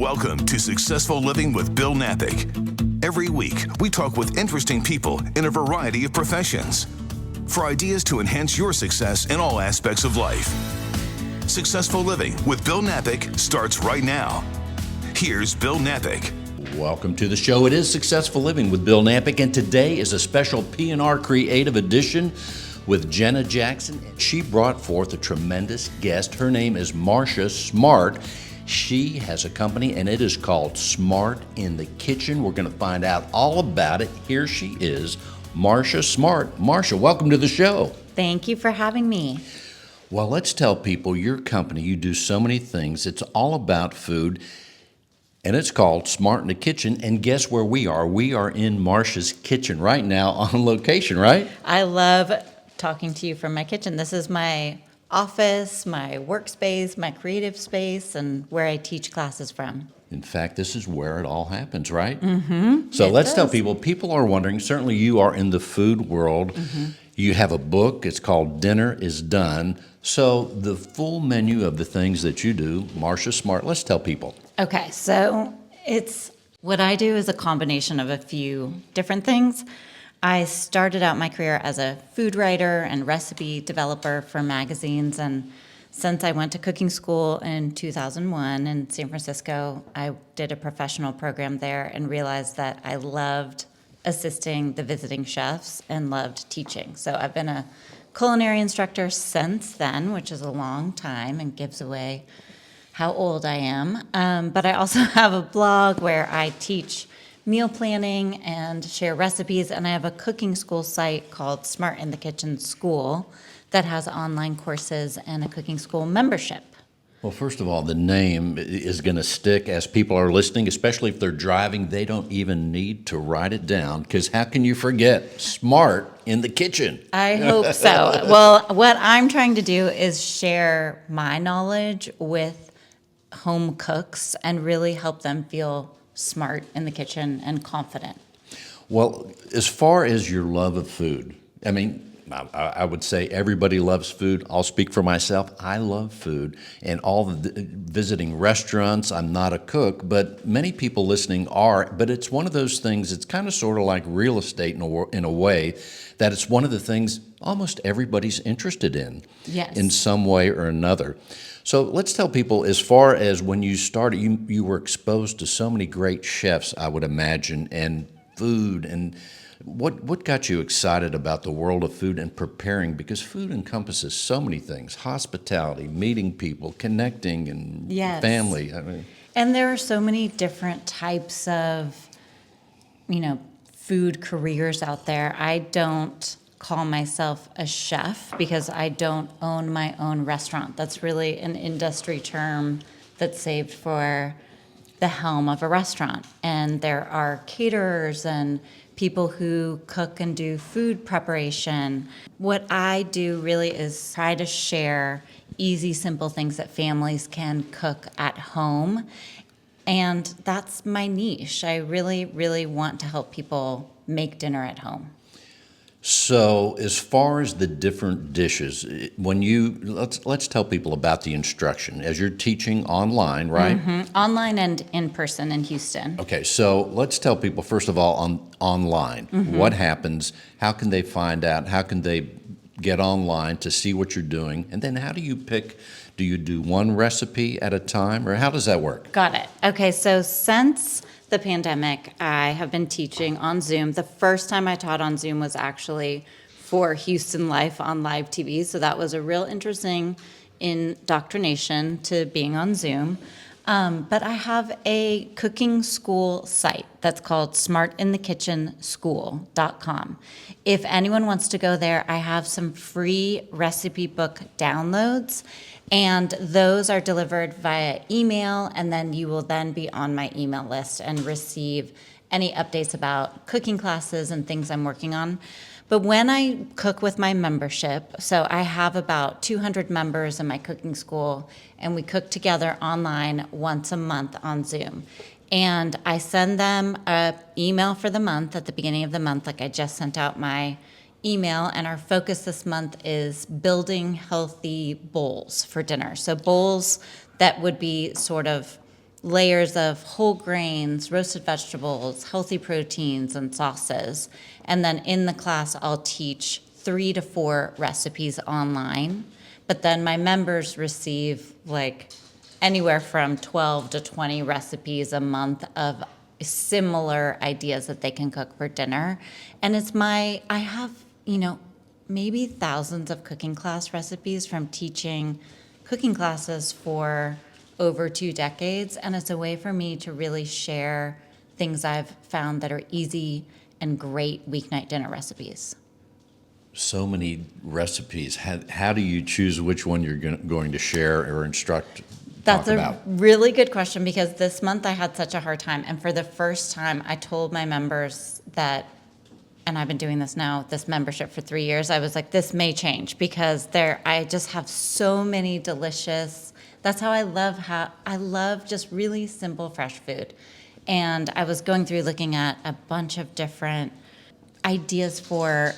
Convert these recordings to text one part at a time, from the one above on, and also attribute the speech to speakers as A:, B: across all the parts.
A: Welcome to Successful Living with Bill Knapik. Every week, we talk with interesting people in a variety of professions for ideas to enhance your success in all aspects of life. Successful Living with Bill Knapik starts right now. Here's Bill Knapik.
B: Welcome to the show. It is Successful Living with Bill Knapik, and today is a special P&R Creative Edition with Jenna Jackson. She brought forth a tremendous guest. Her name is Marcia Smart. She has a company, and it is called Smart in the Kitchen. We're going to find out all about it. Here she is, Marcia Smart. Marcia, welcome to the show.
C: Thank you for having me.
B: Well, let's tell people your company, you do so many things. It's all about food, and it's called Smart in the Kitchen. And guess where we are? We are in Marcia's kitchen right now on location, right?
C: I love talking to you from my kitchen. This is my office, my workspace, my creative space, and where I teach classes from.
B: In fact, this is where it all happens, right?
C: Mm-hmm.
B: So let's tell people are wondering, certainly you are in the food world. Mm-hmm. You have a book, it's called Dinner is Done. So the full menu of the things that you do, Marcia Smart, let's tell people.
C: Okay, so what I do is a combination of a few different things. I started out my career as a food writer and recipe developer for magazines, and since I went to cooking school in 2001 in San Francisco, I did a professional program there and realized that I loved assisting the visiting chefs and loved teaching. So I've been a culinary instructor since then, which is a long time and gives away how old I am. But I also have a blog where I teach meal planning and share recipes, and I have a cooking school site called Smart in the Kitchen School that has online courses and a cooking school membership.
B: Well, first of all, the name is going to stick as people are listening, especially if they're driving. They don't even need to write it down, because how can you forget Smart in the Kitchen?
C: I hope so. Well, what I'm trying to do is share my knowledge with home cooks and really help them feel smart in the kitchen and confident.
B: Well, as far as your love of food, I mean, I would say everybody loves food. I'll speak for myself. I love food and all the visiting restaurants. I'm not a cook, but many people listening are. But it's one of those things, it's kind of sort of like real estate in a way, that it's one of the things almost everybody's interested in,
C: yes,
B: in some way or another. So let's tell people, as far as when you started, you were exposed to so many great chefs, I would imagine, and food, and what got you excited about the world of food and preparing? Because food encompasses so many things: hospitality, meeting people, connecting, and
C: yes,
B: family. I mean,
C: and there are so many different types of, food careers out there. I don't call myself a chef because I don't own my own restaurant. That's really an industry term that's saved for the helm of a restaurant. And there are caterers and people who cook and do food preparation. What I do really is try to share easy, simple things that families can cook at home. And that's my niche. I really, really want to help people make dinner at home.
B: so as far as the different dishes, let's tell people about the instruction as you're teaching online, right?
C: Mm-hmm. Online and in person in Houston.
B: Okay, so let's tell people first of all online. Mm-hmm. What happens? How can they find out? How can they get online to see what you're doing? And then how do you pick? Do you do one recipe at a time, or how does that work?
C: Got it. Okay, so since the pandemic, I have been teaching on Zoom. The first time I taught on Zoom was actually for Houston Life on live TV, so that was a real interesting indoctrination to being on Zoom. But I have a cooking school site that's called smartinthekitchenschool.com. If anyone wants to go there, I have some free recipe book downloads, and those are delivered via email, and then you will then be on my email list and receive any updates about cooking classes and things I'm working on. But when I cook with my membership, so I have about 200 members in my cooking school, and we cook together online once a month on Zoom. And I send them an email for the month at the beginning of the month, like I just sent out my email, and our focus this month is building healthy bowls for dinner. So bowls that would be sort of layers of whole grains, roasted vegetables, healthy proteins, and sauces. And then in the class, I'll teach 3 to 4 recipes online. But then my members receive like anywhere from 12 to 20 recipes a month of similar ideas that they can cook for dinner. And I have, maybe thousands of cooking class recipes from teaching cooking classes for over 2 decades. And it's a way for me to really share things I've found that are easy and great weeknight dinner recipes.
B: So many recipes. How do you choose which one you're going to share or instruct?
C: That's a really good question, because this month I had such a hard time. And for the first time, I told my members that, and I've been doing this now, this membership for 3 years, I was like, this may change, because I just have so many delicious, that's how I love just really simple, fresh food. And I was going through looking at a bunch of different ideas for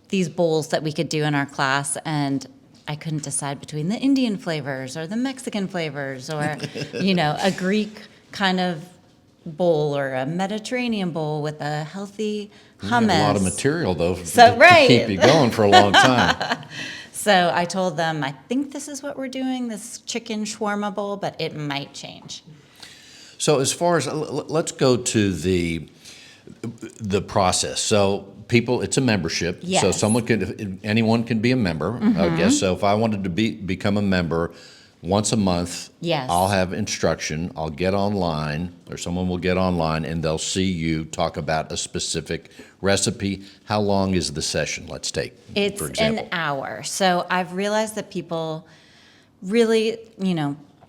C: these bowls that we could do in our class, and I couldn't decide between the Indian flavors or the Mexican flavors or, a Greek kind of bowl or a Mediterranean bowl with a healthy hummus.
B: You have a lot of material, though,
C: right.
B: to keep you going for a long time.
C: So I told them, I think this is what we're doing, this chicken shawarma bowl, but it might change.
B: So as far as, let's go to the process. So people, it's a membership.
C: Yes.
B: So anyone can be a member, I guess. So if I wanted to become a member once a month,
C: yes,
B: I'll have instruction. I'll get online, or someone will get online, and they'll see you talk about a specific recipe. How long is the session? Let's take, for example.
C: It's an hour. So I've realized that people really,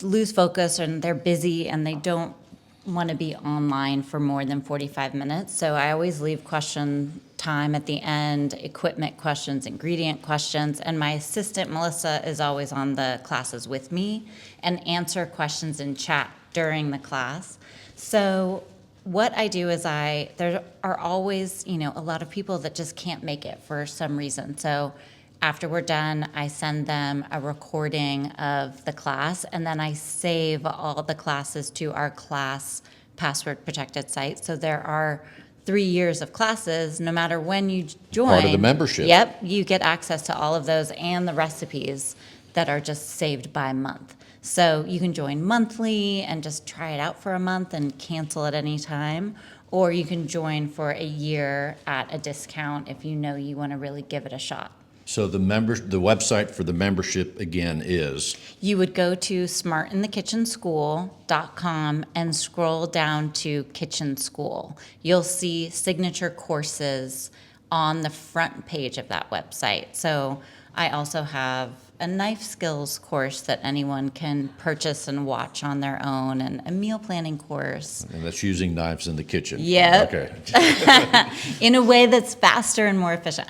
C: lose focus, and they're busy, and they don't want to be online for more than 45 minutes. So I always leave question time at the end, equipment questions, ingredient questions, and my assistant, Melissa, is always on the classes with me and answer questions in chat during the class. So what I do is there are always, a lot of people that just can't make it for some reason. So after we're done, I send them a recording of the class, and then I save all the classes to our class password protected site. So there are 3 years of classes, no matter when you join.
B: Part of the membership.
C: Yep, you get access to all of those and the recipes that are just saved by month. So you can join monthly and just try it out for a month and cancel at any time, or you can join for a year at a discount if you know you want to really give it a shot.
B: So the website for the membership, again, is?
C: You would go to smartinthekitchenschool.com and scroll down to Kitchen School. You'll see signature courses on the front page of that website. So I also have a knife skills course that anyone can purchase and watch on their own, and a meal planning course.
B: And that's using knives in the kitchen.
C: Yep.
B: Okay.
C: In a way that's faster and more efficient.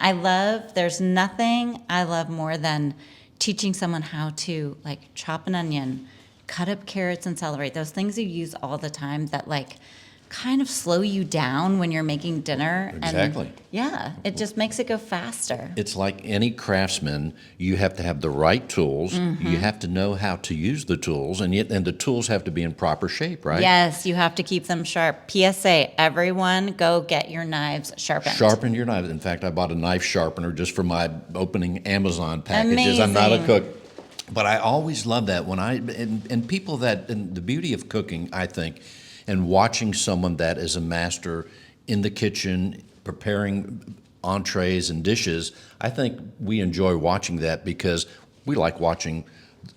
C: There's nothing I love more than teaching someone how to chop an onion, cut up carrots and celery, those things you use all the time that kind of slow you down when you're making dinner.
B: Exactly.
C: And yeah, it just makes it go faster.
B: It's like any craftsman, you have to have the right tools. Mm-hmm. You have to know how to use the tools, and the tools have to be in proper shape, right?
C: Yes, you have to keep them sharp. PSA, everyone go get your knives sharpened.
B: Sharpen your knives. In fact, I bought a knife sharpener just for my opening Amazon packages.
C: Amazing.
B: I'm not a cook. But I always love that and people and the beauty of cooking, I think, and watching someone that is a master in the kitchen, preparing entrees and dishes, I think we enjoy watching that because we like watching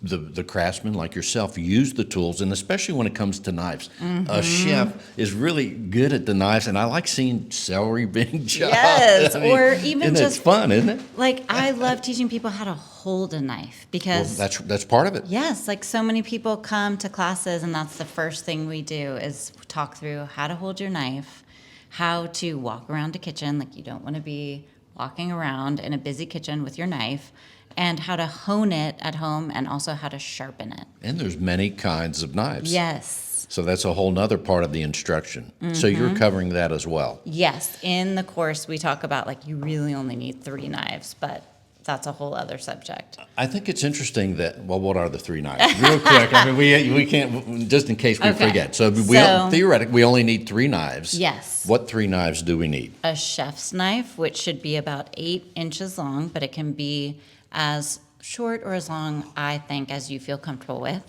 B: the craftsmen like yourself use the tools, and especially when it comes to knives. Mm-hmm. A chef is really good at the knives, and I like seeing celery being chopped.
C: Yes, or even
B: it's fun, isn't it?
C: I love teaching people how to hold a knife, because
B: that's part of it.
C: Yes, so many people come to classes, and that's the first thing we do is talk through how to hold your knife, how to walk around a kitchen, you don't want to be walking around in a busy kitchen with your knife, and how to hone it at home, and also how to sharpen it.
B: And there's many kinds of knives.
C: Yes.
B: So that's a whole nother part of the instruction. Mm-hmm. So you're covering that as well.
C: Yes. In the course, we talk about you really only need 3 knives, but that's a whole other subject.
B: I think it's interesting that, well, what are the 3 knives? Real quick, I mean, we can't, just in case we
C: Okay.
B: forget. So, theoretically, we only need 3 knives.
C: Yes.
B: What 3 knives do we need?
C: A chef's knife, which should be about 8 inches long, but it can be as short or as long, I think, as you feel comfortable with.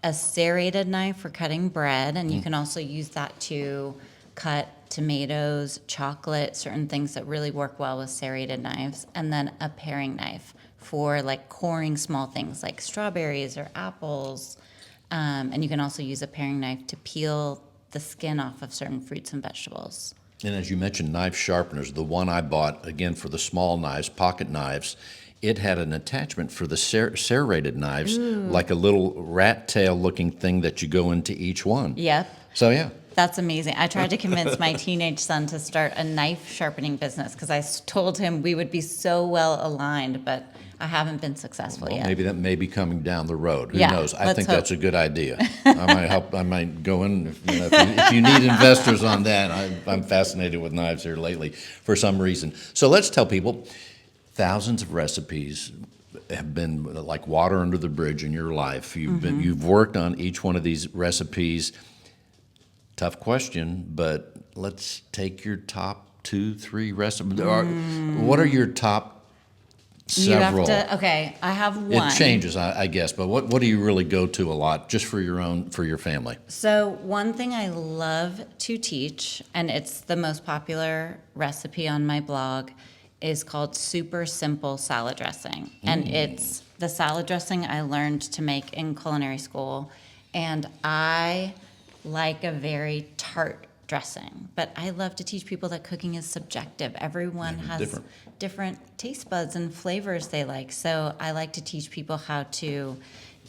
C: A serrated knife for cutting bread, and you can also use that to cut tomatoes, chocolate, certain things that really work well with serrated knives. And then a paring knife for like coring small things like strawberries or apples. And you can also use a paring knife to peel the skin off of certain fruits and vegetables.
B: And as you mentioned, knife sharpeners, the one I bought, again, for the small knives, pocket knives, it had an attachment for the serrated knives, like a little rat tail looking thing that you go into each one.
C: Yep.
B: So, yeah.
C: That's amazing. I tried to convince my teenage son to start a knife sharpening business because I told him we would be so well aligned, but I haven't been successful yet.
B: Maybe that may be coming down the road. Who
C: Yeah,
B: knows? I
C: let's
B: think
C: hope.
B: that's a good idea. I might go in. If you need investors on that, I'm fascinated with knives here lately for some reason. So let's tell people, thousands of recipes have been like water under the bridge in your life. You've worked on each one of these recipes. Tough question, but let's take your top 2, 3 recipes. What are your top several?
C: Okay, I have one.
B: It changes, I guess, but what do you really go to a lot, just for your family?
C: So one thing I love to teach, and it's the most popular recipe on my blog, is called super simple salad dressing. And it's the salad dressing I learned to make in culinary school. And I like a very tart dressing, but I love to teach people that cooking is subjective. Everyone has different taste buds and flavors they like. So I like to teach people how to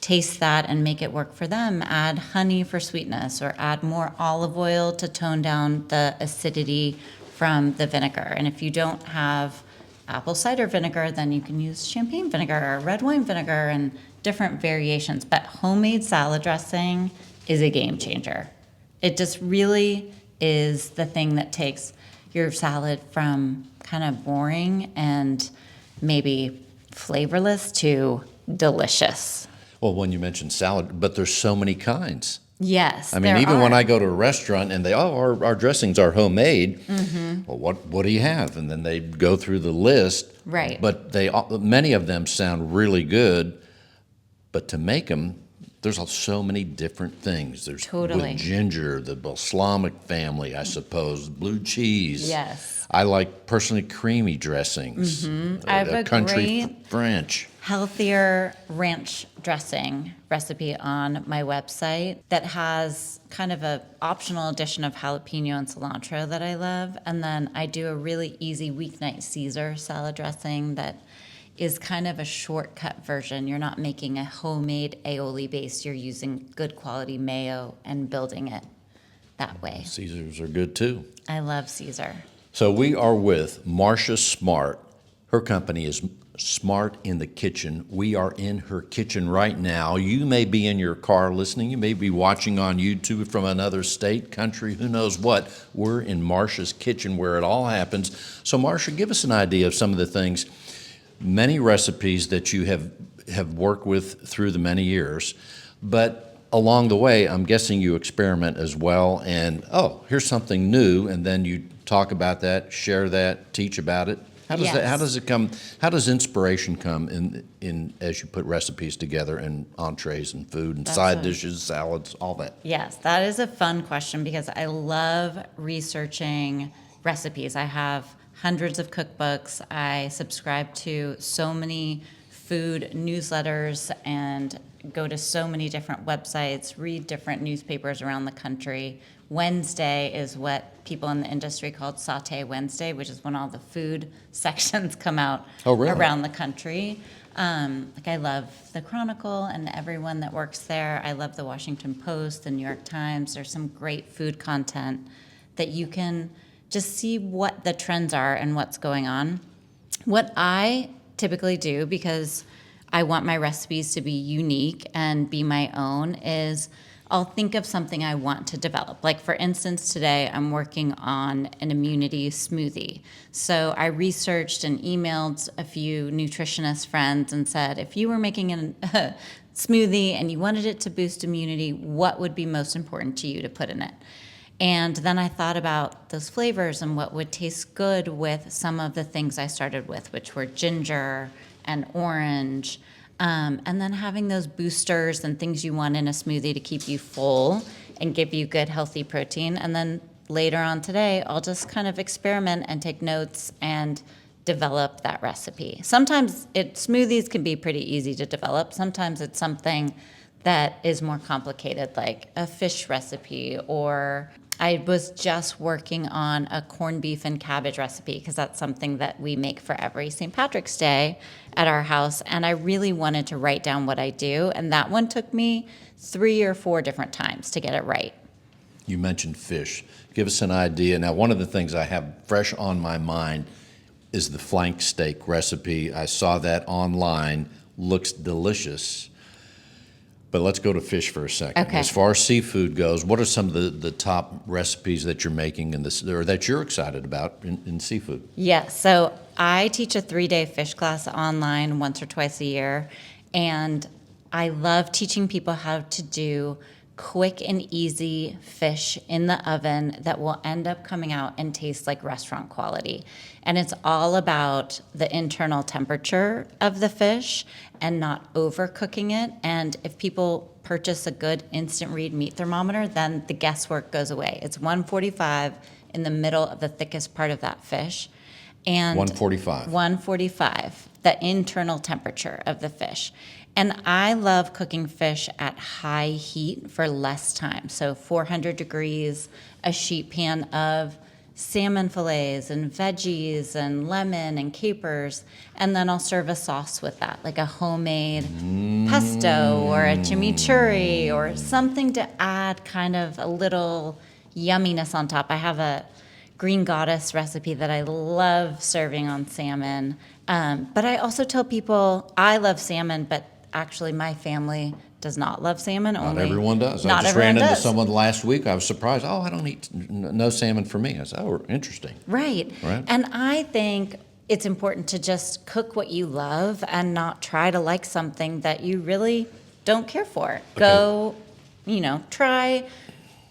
C: taste that and make it work for them. Add honey for sweetness, or add more olive oil to tone down the acidity from the vinegar. And if you don't have apple cider vinegar, then you can use champagne vinegar or red wine vinegar and different variations. But homemade salad dressing is a game changer. It just really is the thing that takes your salad from kind of boring and maybe flavorless to delicious.
B: Well, when you mentioned salad, but there's so many kinds.
C: Yes,
B: I mean, even when I go to a restaurant and our dressings are homemade, well, what do you have? And then they go through the list.
C: Right.
B: But many of them sound really good, but to make them, there's so many different things. There's
C: Totally.
B: with ginger, the balsamic family, I suppose, blue cheese.
C: Yes.
B: I like personally creamy dressings.
C: I have a
B: country
C: great
B: French.
C: healthier ranch dressing recipe on my website that has kind of a optional addition of jalapeno and cilantro that I love. And then I do a really easy weeknight Caesar salad dressing that is kind of a shortcut version. You're not making a homemade aioli base. You're using good quality mayo and building it that way.
B: Caesars are good too.
C: I love Caesar.
B: So we are with Marcia Smart. Her company is Smart in the Kitchen. We are in her kitchen right now. You may be in your car listening. You may be watching on YouTube from another state, country, who knows what. We're in Marcia's kitchen where it all happens. So Marcia, give us an idea of some of the things, many recipes that you have worked with through the many years, but along the way, I'm guessing you experiment as well, and here's something new, and then you talk about that, share that, teach about it. How does that? How does it come? How does inspiration come in as you put recipes together and entrees and food and side dishes, salads, all that?
C: Yes, that is a fun question because I love researching recipes. I have hundreds of cookbooks. I subscribe to so many food newsletters and go to so many different websites, read different newspapers around the country. Wednesday is what people in the industry called Sauté Wednesday, which is when all the food sections come out around the country. I love the Chronicle and everyone that works there. I love the Washington Post, the New York Times. There's some great food content that you can just see what the trends are and what's going on. What I typically do, because I want my recipes to be unique and be my own, is I'll think of something I want to develop. Like, for instance, today I'm working on an immunity smoothie. So I researched and emailed a few nutritionist friends and said, if you were making a smoothie and you wanted it to boost immunity, what would be most important to you to put in it? And then I thought about those flavors and what would taste good with some of the things I started with, which were ginger and orange. And then having those boosters and things you want in a smoothie to keep you full and give you good, healthy protein. And then later on today, I'll just kind of experiment and take notes and develop that recipe. Sometimes smoothies can be pretty easy to develop. Sometimes it's something that is more complicated, like a fish recipe, or I was just working on a corned beef and cabbage recipe because that's something that we make for every St. Patrick's Day at our house. And I really wanted to write down what I do. And that one took me 3 or 4 different times to get it right.
B: You mentioned fish. Give us an idea. Now, one of the things I have fresh on my mind is the flank steak recipe. I saw that online. Looks delicious. But let's go to fish for a second.
C: Okay.
B: As far as seafood goes, what are some of the top recipes that you're making or that you're excited about in seafood?
C: Yeah, so I teach a 3-day fish class online once or twice a year, and I love teaching people how to do quick and easy fish in the oven that will end up coming out and taste like restaurant quality. And it's all about the internal temperature of the fish and not overcooking it. And if people purchase a good instant read meat thermometer, then the guesswork goes away. It's 145 in the middle of the thickest part of that fish. And
B: 145.
C: 145, the internal temperature of the fish. And I love cooking fish at high heat for less time. So 400 degrees, a sheet pan of salmon fillets and veggies and lemon and capers. And then I'll serve a sauce with that, like a homemade pesto or a chimichurri or something to add kind of a little yumminess on top. I have a green goddess recipe that I love serving on salmon. But I also tell people I love salmon, but actually my family does not love salmon.
B: Not everyone does.
C: Not
B: I just
C: everyone
B: ran into
C: does.
B: someone last week. I was surprised. Oh, I don't eat no salmon for me. I said, oh, interesting.
C: Right. And I think it's important to just cook what you love and not try to like something that you really don't care for.
B: Okay.
C: Go, try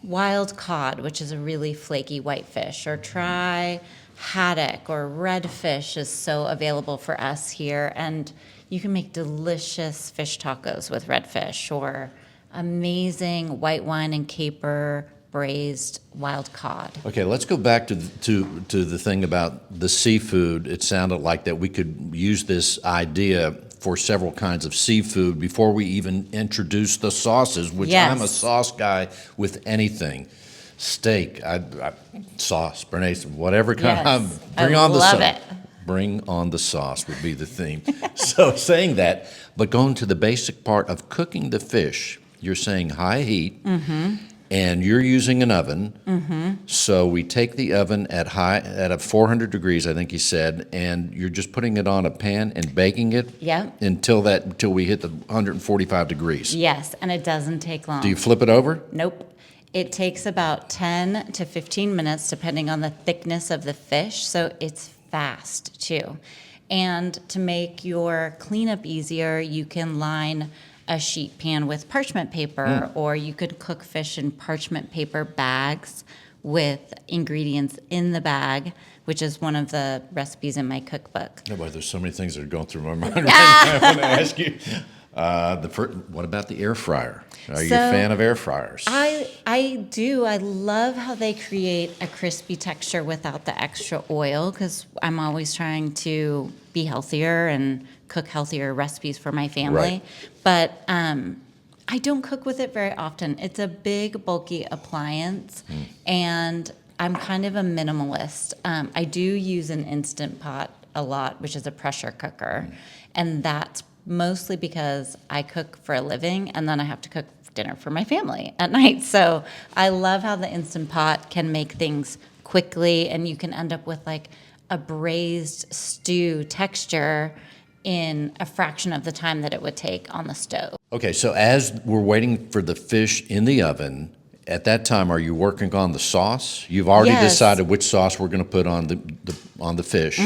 C: wild cod, which is a really flaky white fish, or try haddock or redfish is so available for us here. And you can make delicious fish tacos with redfish, or amazing white wine and caper braised wild cod.
B: Okay, let's go back to the thing about the seafood. It sounded like that we could use this idea for several kinds of seafood before we even introduce the sauces, which
C: Yes.
B: I'm a sauce guy with anything. Steak, sauce, béarnaise, whatever kind.
C: Yes.
B: Bring
C: I
B: on the
C: love
B: sauce.
C: it.
B: Bring on the sauce would be the theme. So saying that, but going to the basic part of cooking the fish, you're saying high heat, and you're using an oven. So we take the oven at a 400 degrees, I think you said, and you're just putting it on a pan and baking it.
C: Yeah.
B: Until we hit the 145 degrees.
C: Yes, and it doesn't take long.
B: Do you flip it over?
C: Nope. It takes about 10 to 15 minutes, depending on the thickness of the fish, so it's fast too. And to make your cleanup easier, you can line a sheet pan with parchment paper, or you could cook fish in parchment paper bags with ingredients in the bag, which is one of the recipes in my cookbook.
B: No, boy, there's so many things that are going through my mind right now. I want to ask you, what about the air fryer? Are you a fan of air fryers?
C: I do. I love how they create a crispy texture without the extra oil, because I'm always trying to be healthier and cook healthier recipes for my family.
B: Right.
C: But I don't cook with it very often. It's a big, bulky appliance, and I'm kind of a minimalist. I do use an Instant Pot a lot, which is a pressure cooker, and that's mostly because I cook for a living, and then I have to cook dinner for my family at night. So I love how the Instant Pot can make things quickly, and you can end up with like a braised stew texture in a fraction of the time that it would take on the stove.
B: Okay, so as we're waiting for the fish in the oven, at that time, are you working on the sauce? You've already
C: Yes.
B: decided which sauce we're going to put on the fish,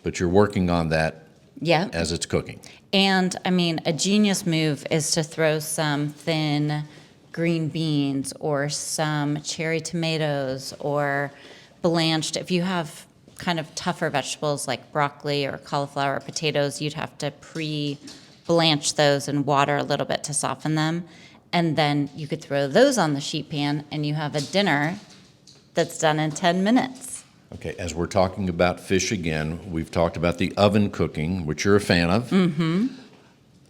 B: but you're working on that
C: Yep.
B: as it's cooking.
C: And I mean, a genius move is to throw some thin green beans or some cherry tomatoes or blanched. If you have kind of tougher vegetables like broccoli or cauliflower or potatoes, you'd have to blanch those in water a little bit to soften them. And then you could throw those on the sheet pan and you have a dinner that's done in 10 minutes.
B: Okay, as we're talking about fish again, we've talked about the oven cooking, which you're a fan of. Mm-hmm.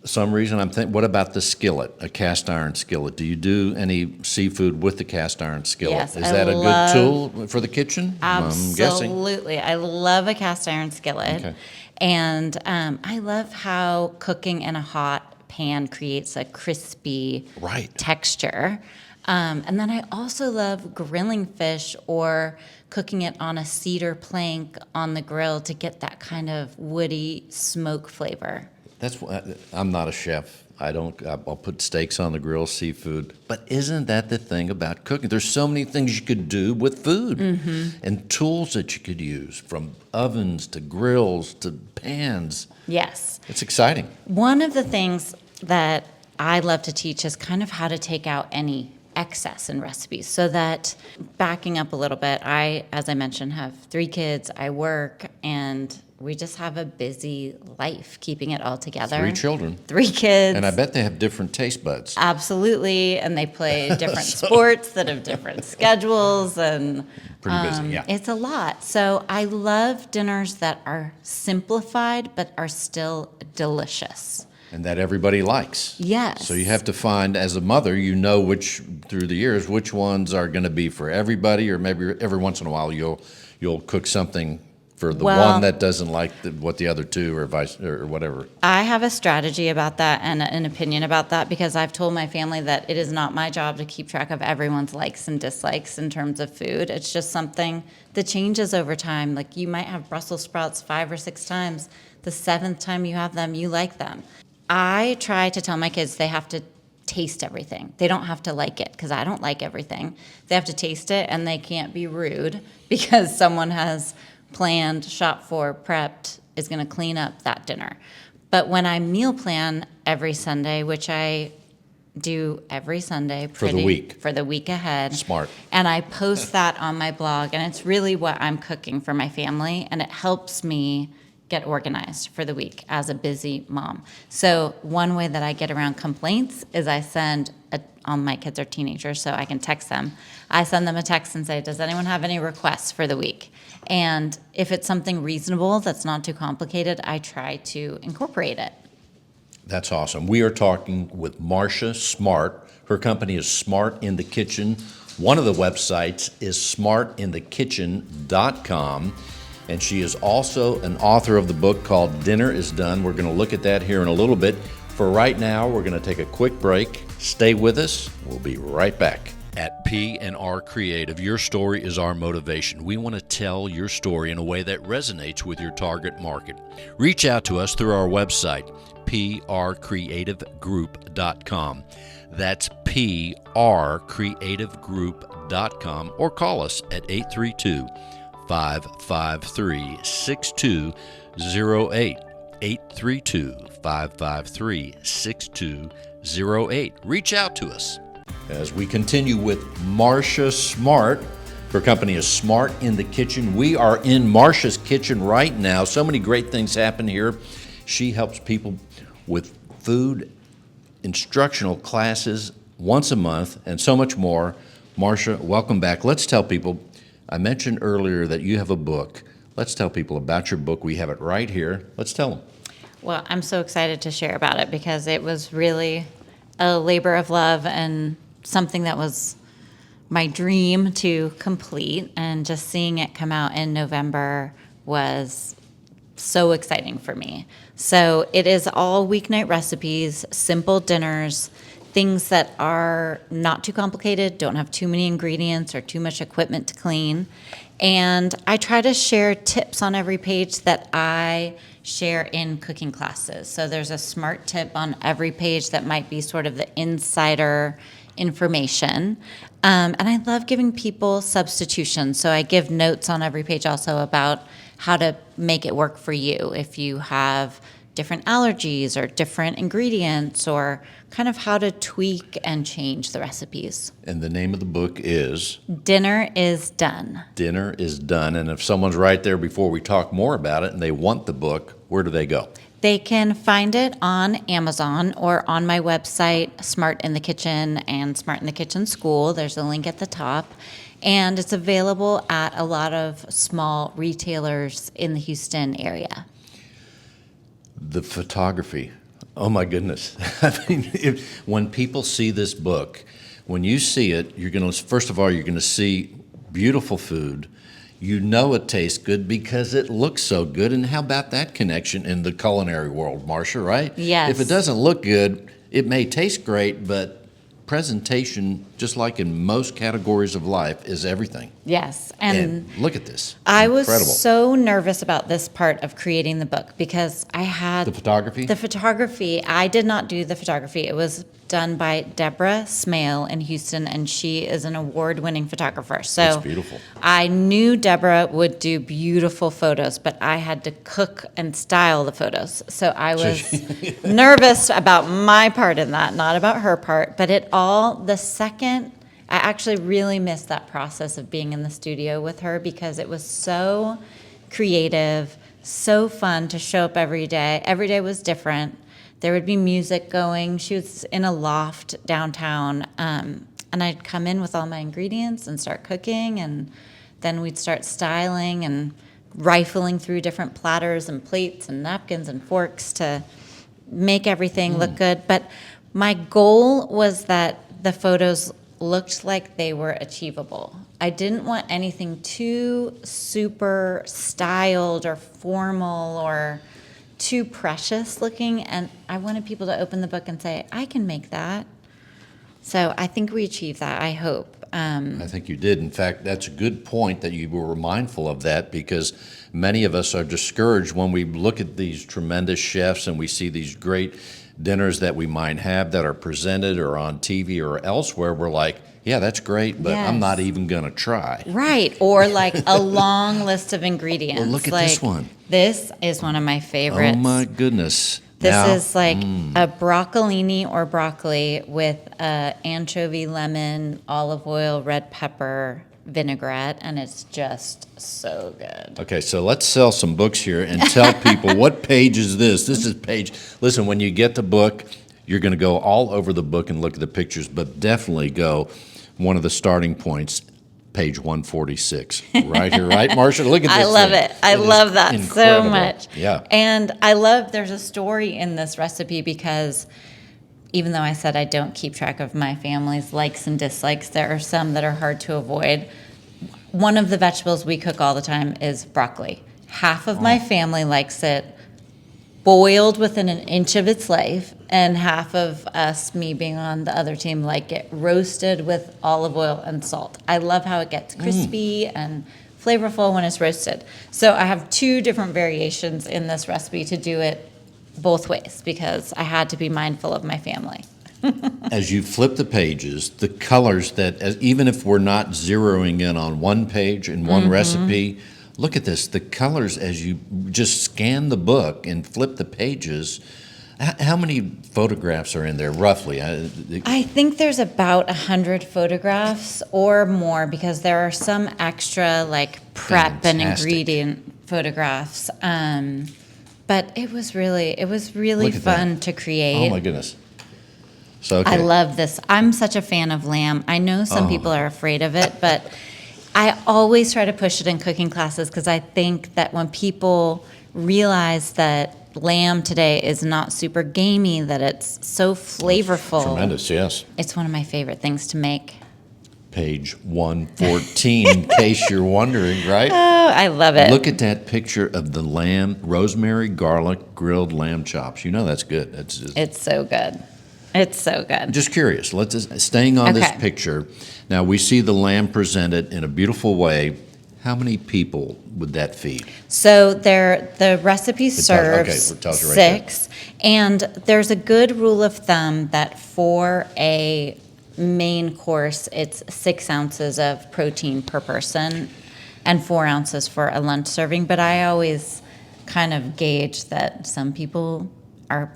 B: Some reason I'm thinking, what about the skillet, a cast iron skillet? Do you do any seafood with the cast iron skillet?
C: Yes,
B: Is
C: I
B: that a
C: love-
B: good tool for the kitchen? I'm guessing.
C: Absolutely. I love a cast iron skillet.
B: Okay.
C: And I love how cooking in a hot pan creates a crispy
B: Right.
C: texture. And then I also love grilling fish or cooking it on a cedar plank on the grill to get that kind of woody smoke flavor.
B: That's what I'm not a chef. I'll put steaks on the grill, seafood. But isn't that the thing about cooking? There's so many things you could do with food and tools that you could use, from ovens to grills to pans.
C: Yes.
B: It's exciting.
C: One of the things that I love to teach is kind of how to take out any excess in recipes so that, backing up a little bit, as I mentioned, have 3 kids, I work, and we just have a busy life keeping it all together.
B: 3 children.
C: 3 kids.
B: And I bet they have different taste buds.
C: Absolutely, and they play different sports that have different schedules, and
B: Pretty busy, yeah.
C: it's a lot. So I love dinners that are simplified but are still delicious.
B: And that everybody likes.
C: Yes.
B: So you have to find, as a mother, you know through the years, which ones are going to be for everybody, or maybe every once in a while you'll cook something for the one that doesn't like what the other 2 or vice or whatever.
C: I have a strategy about that and an opinion about that because I've told my family that it is not my job to keep track of everyone's likes and dislikes in terms of food. It's just something that changes over time. Like, you might have Brussels sprouts 5 or 6 times. The 7th time you have them, you like them. I try to tell my kids they have to taste everything. They don't have to like it, because I don't like everything. They have to taste it, and they can't be rude because someone has planned, shopped for, prepped, is going to clean up that dinner. But when I meal plan every Sunday, which I do every Sunday
B: For the week.
C: for the week ahead.
B: Smart.
C: And I post that on my blog, and it's really what I'm cooking for my family, and it helps me get organized for the week as a busy mom. So one way that I get around complaints is I send my kids are teenagers, so I can text them. I send them a text and say, does anyone have any requests for the week? And if it's something reasonable that's not too complicated, I try to incorporate it.
B: That's awesome. We are talking with Marcia Smart. Her company is Smart in the Kitchen. One of the websites is smartinthekitchen.com. And she is also an author of the book called Dinner is Done. We're going to look at that here in a little bit. For right now, we're going to take a quick break. Stay with us. We'll be right back. At P&R Creative, your story is our motivation. We want to tell your story in a way that resonates with your target market. Reach out to us through our website, prcreativegroup.com. That's prcreativegroup.com, or call us at 832-553-6208. 832-553-6208. Reach out to us. As we continue with Marcia Smart, her company is Smart in the Kitchen. We are in Marcia's kitchen right now. So many great things happen here. She helps people with food instructional classes once a month and so much more. Marcia, welcome back. Let's tell people, I mentioned earlier that you have a book. Let's tell people about your book. We have it right here. Let's tell them.
C: Well, I'm so excited to share about it because it was really a labor of love and something that was my dream to complete. And just seeing it come out in November was so exciting for me. So it is all weeknight recipes, simple dinners, things that are not too complicated, don't have too many ingredients or too much equipment to clean. And I try to share tips on every page that I share in cooking classes. So there's a smart tip on every page that might be sort of the insider information. And I love giving people substitutions. So I give notes on every page also about how to make it work for you if you have different allergies or different ingredients, or kind of how to tweak and change the recipes.
B: And the name of the book is?
C: Dinner is Done.
B: Dinner is Done. And if someone's right there before we talk more about it and they want the book, where do they go?
C: They can find it on Amazon or on my website, Smart in the Kitchen and Smart in the Kitchen School. There's a link at the top. And it's available at a lot of small retailers in the Houston area.
B: The photography. Oh my goodness. I mean, when people see this book, when you see it, you're going to, first of all, you're going to see beautiful food. You know it tastes good because it looks so good. And how about that connection in the culinary world, Marcia, right?
C: Yes.
B: If it doesn't look good, it may taste great, but presentation, just like in most categories of life, is everything.
C: Yes.
B: And look at this.
C: I
B: Incredible.
C: was so nervous about this part of creating the book because I had
B: The photography?
C: The photography. I did not do the photography. It was done by Deborah Smale in Houston, and she is an award-winning photographer. So
B: It's beautiful.
C: I knew Deborah would do beautiful photos, but I had to cook and style the photos. So I was nervous about my part in that, not about her part. But the second, I actually really missed that process of being in the studio with her because it was so creative, so fun to show up every day. Every day was different. There would be music going. She was in a loft downtown, and I'd come in with all my ingredients and start cooking, and then we'd start styling and rifling through different platters and plates and napkins and forks to make everything look good. But my goal was that the photos looked like they were achievable. I didn't want anything too super styled or formal or too precious looking, and I wanted people to open the book and say, I can make that. So I think we achieved that, I hope.
B: I think you did. In fact, that's a good point that you were mindful of that, because many of us are discouraged when we look at these tremendous chefs and we see these great dinners that we might have that are presented or on TV or elsewhere. We're like, yeah, that's great, but I'm not even going to try.
C: Right, or like a long list of ingredients.
B: Well, look at this one.
C: This is one of my favorites.
B: Oh my goodness.
C: This is like a broccolini or broccoli with anchovy, lemon, olive oil, red pepper, vinaigrette, and it's just so good.
B: Okay, so let's sell some books here and tell people what page is this. This is page, listen, when you get the book, you're going to go all over the book and look at the pictures, but definitely go one of the starting points, page 146. Right here, right, Marcia? Look at this.
C: I love
B: thing.
C: it. I love that
B: incredible.
C: so much.
B: Yeah.
C: And I love there's a story in this recipe because even though I said I don't keep track of my family's likes and dislikes, there are some that are hard to avoid. One of the vegetables we cook all the time is broccoli. Half of my family likes it boiled within an inch of its life, and half of us, me being on the other team, like it roasted with olive oil and salt. I love how it gets crispy and flavorful when it's roasted. So I have two different variations in this recipe to do it both ways because I had to be mindful of my family.
B: As you flip the pages, the colors that, even if we're not zeroing in on one page and one recipe, look at this. The colors as you just scan the book and flip the pages. How many photographs are in there, roughly?
C: I think there's about 100 photographs or more because there are some extra like prep and ingredient photographs. But it was really fun to create.
B: Oh my goodness. So okay.
C: I love this. I'm such a fan of lamb. I know some people are afraid of it, but I always try to push it in cooking classes because I think that when people realize that lamb today is not super gamey, that it's so flavorful.
B: Tremendous, yes.
C: It's one of my favorite things to make.
B: Page 114, in case you're wondering, right?
C: Oh, I love it.
B: Look at that picture of the lamb, rosemary, garlic, grilled lamb chops. You know that's good. That's just,
C: it's so good. It's so good.
B: I'm just curious. Staying on this
C: Okay.
B: picture. Now we see the lamb presented in a beautiful way. How many people would that feed?
C: So the recipe serves
B: it tells you right there.
C: 6, and there's a good rule of thumb that for a main course, it's 6 ounces of protein per person and 4 ounces for a lunch serving. But I always kind of gauge that some people are,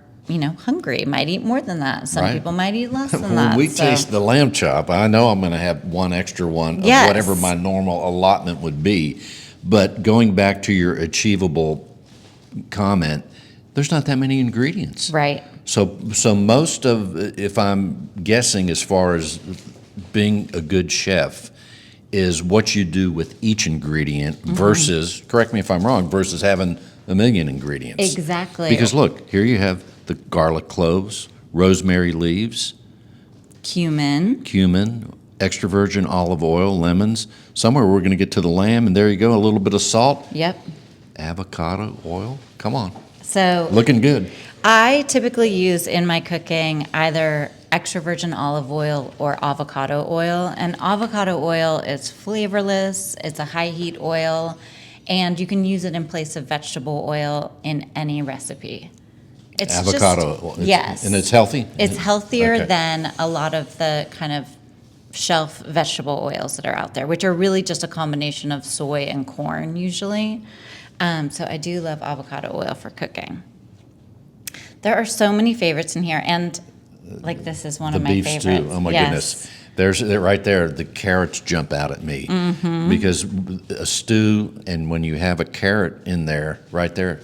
C: hungry, might eat more than that. Some
B: Right.
C: people might eat less than
B: When
C: that.
B: we
C: so-
B: taste the lamb chop, I know I'm going to have one extra one of
C: Yes.
B: whatever my normal allotment would be. But going back to your achievable comment, there's not that many ingredients.
C: Right.
B: So most of, if I'm guessing as far as being a good chef, is what you do with each ingredient versus, correct me if I'm wrong, versus having a million ingredients.
C: Exactly.
B: Because look, here you have the garlic cloves, rosemary leaves, cumin, extra virgin olive oil, lemons. Somewhere we're going to get to the lamb, and there you go, a little bit of salt,
C: Yep.
B: avocado oil. Come on,
C: So
B: looking good.
C: I typically use in my cooking either extra virgin olive oil or avocado oil. And avocado oil is flavorless, it's a high heat oil, and you can use it in place of vegetable oil in any recipe. It's
B: Avocado
C: just,
B: oil.
C: Yes.
B: And it's healthy?
C: It's healthier
B: Okay.
C: than a lot of the kind of shelf vegetable oils that are out there, which are really just a combination of soy and corn usually. So I do love avocado oil for cooking. There are so many favorites in here, and like this is one
B: The
C: of my
B: beef
C: favorites.
B: stew. Oh my
C: Yes.
B: goodness. There's right there. The carrots jump out at me because a stew, and when you have a carrot in there, right there,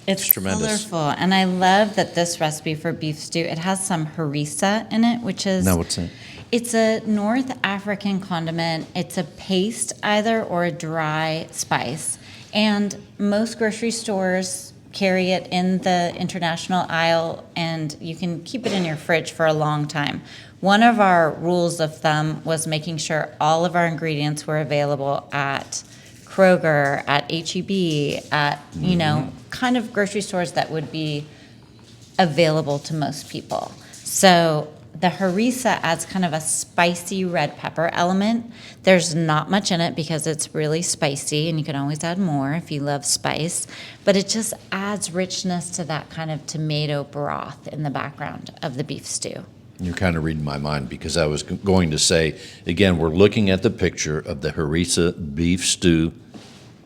C: It's
B: tremendous.
C: colorful, and I love that this recipe for beef stew, it has some harissa in it, which is
B: No, what's that?
C: It's a North African condiment. It's a paste either or a dry spice, and most grocery stores carry it in the international aisle, and you can keep it in your fridge for a long time. One of our rules of thumb was making sure all of our ingredients were available at Kroger, at H-E-B, at, kind of grocery stores that would be available to most people. So the harissa adds kind of a spicy red pepper element. There's not much in it because it's really spicy, and you can always add more if you love spice, but it just adds richness to that kind of tomato broth in the background of the beef stew.
B: You're kind of reading my mind because I was going to say, again, we're looking at the picture of the harissa beef stew,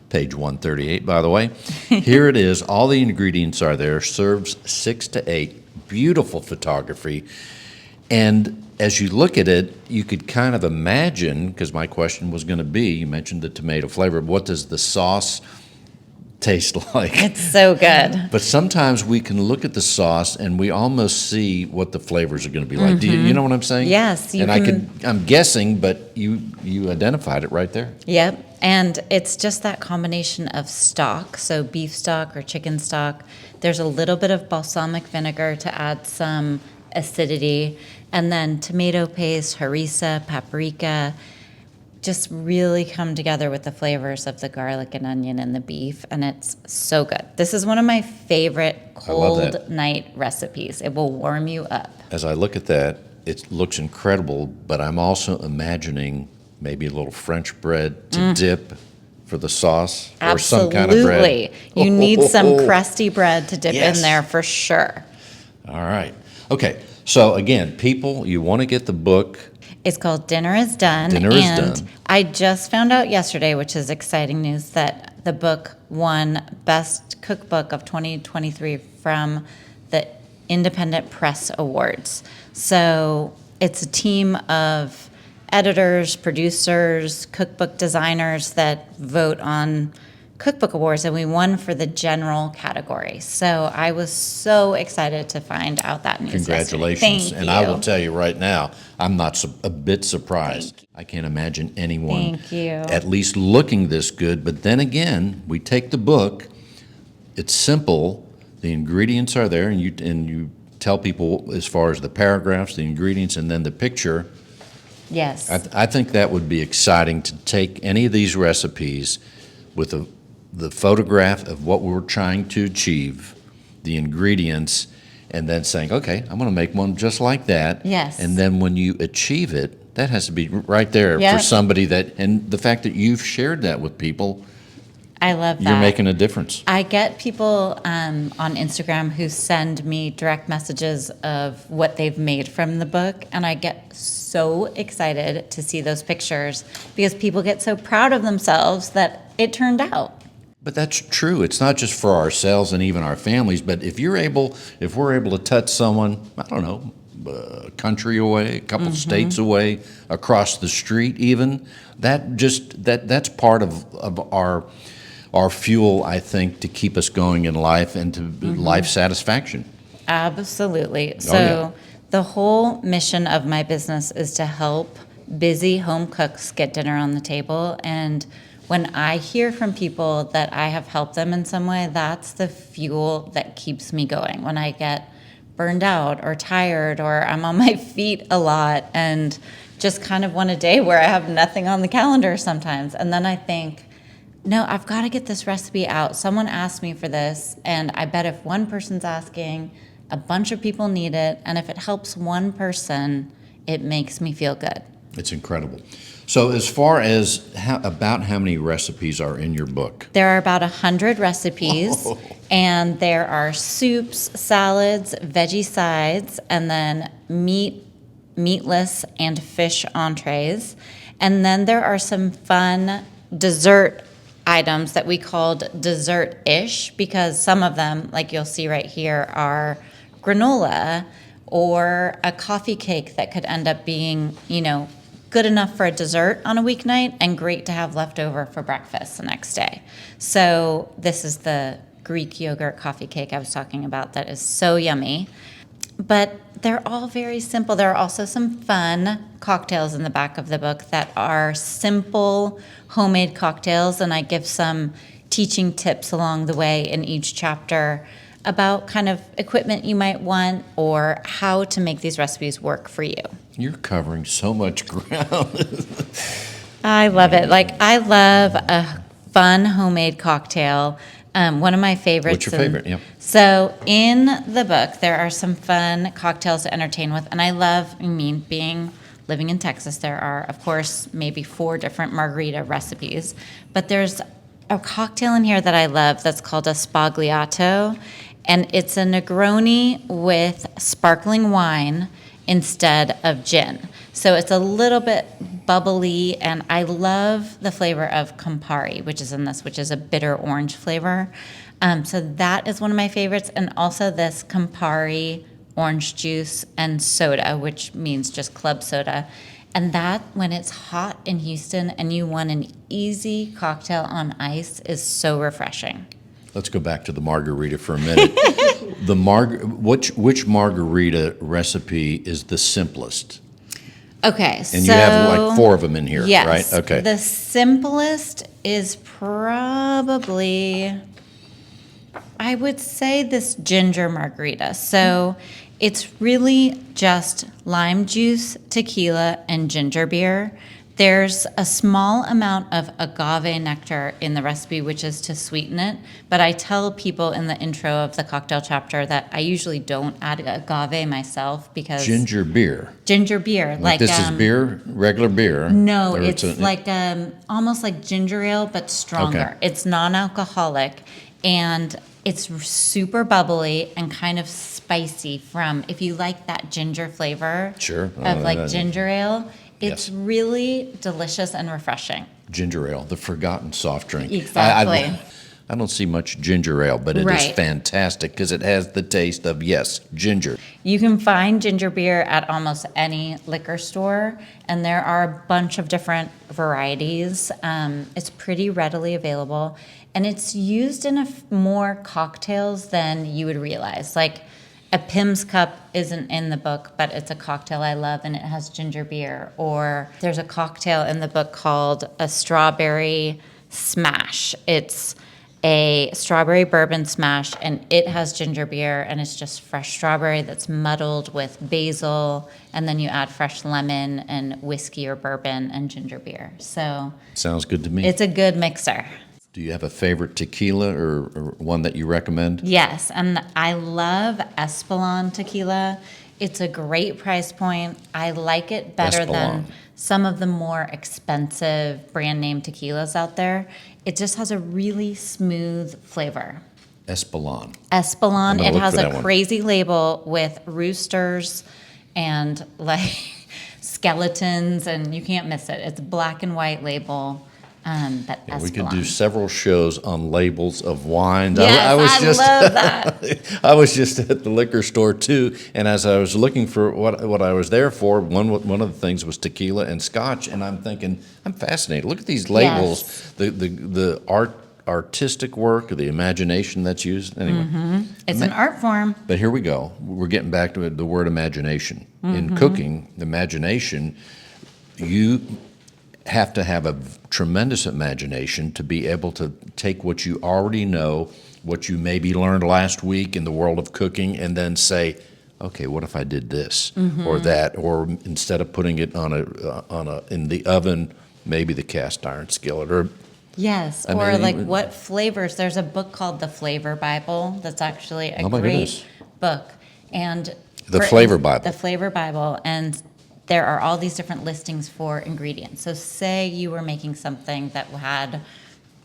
B: page 138, by the way. Here it is. All the ingredients are there, serves 6 to 8. Beautiful photography. And as you look at it, you could kind of imagine, because my question was going to be, you mentioned the tomato flavor, what does the sauce taste like?
C: It's so good.
B: But sometimes we can look at the sauce and we almost see what the flavors are going to be like. Do you know what I'm saying?
C: Yes, you
B: And
C: can-
B: I'm guessing, but you identified it right there.
C: Yep, and it's just that combination of stock, so beef stock or chicken stock. There's a little bit of balsamic vinegar to add some acidity, and then tomato paste, harissa, paprika, just really come together with the flavors of the garlic and onion and the beef, and it's so good. This is one of my favorite
B: love that.
C: cold night recipes. It will warm you up.
B: As I look at that, it looks incredible, but I'm also imagining maybe a little French bread to dip for the sauce or some kind of bread.
C: Absolutely. You need some crusty bread to dip
B: Yes.
C: in there for sure.
B: All right. Okay. So again, people, you want to get the book.
C: It's called Dinner is Done.
B: Dinner is
C: and
B: Done.
C: I just found out yesterday, which is exciting news, that the book won Best Cookbook of 2023 from the Independent Press Awards. So it's a team of editors, producers, cookbook designers that vote on cookbook awards, and we won for the general category. So I was so excited to find out that news.
B: Congratulations.
C: Yesterday.
B: And
C: Thank
B: I will
C: you.
B: tell you right now, I'm not a bit surprised. I can't imagine anyone
C: Thank you.
B: at least looking this good. But then again, we take the book, it's simple, the ingredients are there, and you tell people as far as the paragraphs, the ingredients, and then the picture.
C: Yes.
B: I think that would be exciting to take any of these recipes with the photograph of what we're trying to achieve, the ingredients, and then saying, okay, I'm going to make one just like that.
C: Yes.
B: And then when you achieve it, that has to be right there
C: Yep.
B: for somebody and the fact that you've shared that with people,
C: I love that.
B: you're making a difference.
C: I get people on Instagram who send me direct messages of what they've made from the book, and I get so excited to see those pictures because people get so proud of themselves that it turned out.
B: But that's true. It's not just for ourselves and even our families, but if we're able to touch someone, I don't know, a country away, a couple states away, across the street even, that's part of our fuel, I think, to keep us going in life and to life satisfaction.
C: Absolutely. So
B: yeah.
C: the whole mission of my business is to help busy home cooks get dinner on the table. And when I hear from people that I have helped them in some way, that's the fuel that keeps me going. When I get burned out or tired or I'm on my feet a lot and just kind of want a day where I have nothing on the calendar sometimes. And then I think, no, I've got to get this recipe out. Someone asked me for this, and I bet if one person's asking, a bunch of people need it, and if it helps one person, it makes me feel good.
B: It's incredible. So as far as about how many recipes are in your book?
C: There are about 100 recipes, and there are soups, salads, veggie sides, and then meatless, and fish entrees. And then there are some fun dessert items that we called dessert-ish, because some of them, like you'll see right here, are granola or a coffee cake that could end up being, good enough for a dessert on a weeknight and great to have left over for breakfast the next day. So this is the Greek yogurt coffee cake I was talking about that is so yummy. But they're all very simple. There are also some fun cocktails in the back of the book that are simple homemade cocktails, and I give some teaching tips along the way in each chapter about kind of equipment you might want or how to make these recipes work for you.
B: You're covering so much ground.
C: I love it. I love a fun homemade cocktail. One of my favorites.
B: What's your favorite? Yeah.
C: So in the book, there are some fun cocktails to entertain with, and living in Texas, there are, of course, maybe 4 different margarita recipes, but there's a cocktail in here that I love that's called a Spagliato, and it's a Negroni with sparkling wine instead of gin. So it's a little bit bubbly, and I love the flavor of Campari, which is in this, which is a bitter orange flavor. So that is one of my favorites, and also this Campari orange juice and soda, which means just club soda. And that, when it's hot in Houston and you want an easy cocktail on ice, is so refreshing.
B: Let's go back to the margarita for a minute. Which margarita recipe is the simplest?
C: Okay,
B: And you have 4 of them in here,
C: yes,
B: right? Okay.
C: The simplest is probably, I would say, this ginger margarita. So it's really just lime juice, tequila, and ginger beer. There's a small amount of agave nectar in the recipe, which is to sweeten it. But I tell people in the intro of the cocktail chapter that I usually don't add agave myself because
B: Ginger beer.
C: Like
B: This is beer, regular beer.
C: No,
B: or
C: it's almost like ginger ale, but stronger.
B: Okay.
C: It's non-alcoholic, and it's super bubbly and kind of spicy from, if you like that ginger flavor
B: Sure.
C: of ginger ale. It's
B: Yes.
C: really delicious and refreshing.
B: Ginger ale, the forgotten soft drink.
C: Exactly.
B: I don't see much ginger ale, but it is
C: Right.
B: fantastic because it has the taste of, yes, ginger.
C: You can find ginger beer at almost any liquor store, and there are a bunch of different varieties. It's pretty readily available, and it's used in more cocktails than you would realize. Like a Pim's Cup isn't in the book, but it's a cocktail I love, and it has ginger beer. Or there's a cocktail in the book called a strawberry smash. It's a strawberry bourbon smash, and it has ginger beer, and it's just fresh strawberry that's muddled with basil, and then you add fresh lemon and whiskey or bourbon and ginger beer. So
B: Sounds good to me.
C: it's a good mixer.
B: Do you have a favorite tequila or one that you recommend?
C: Yes, and I love Espolon tequila. It's a great price point. I like it better than some of the more expensive brand name tequilas out there. It just has a really smooth flavor.
B: Espolon.
C: Espolon, it has a
B: one.
C: crazy label with roosters and like skeletons, and you can't miss it. It's a black and white label. But
B: We could
C: Espolon.
B: do several shows on labels of wines.
C: Yes, I love that.
B: I was just at the liquor store too, and as I was looking for what I was there for, one of the things was tequila and scotch, and I'm thinking, I'm fascinated. Look at these labels, the artistic work, the imagination that's used. Anyway,
C: It's an art form.
B: but here we go. We're getting back to the word imagination. In cooking, imagination, you have to have a tremendous imagination to be able to take what you already know, what you maybe learned last week in the world of cooking, and then say, okay, what if I did this or that, or instead of putting it on a in the oven, maybe the cast iron skillet, or
C: Yes,
B: I
C: or
B: mean,
C: like what flavors. There's a book called The Flavor Bible that's actually a
B: Oh my
C: great
B: goodness.
C: book. And
B: The Flavor Bible.
C: The Flavor Bible, and there are all these different listings for ingredients. So say you were making something that had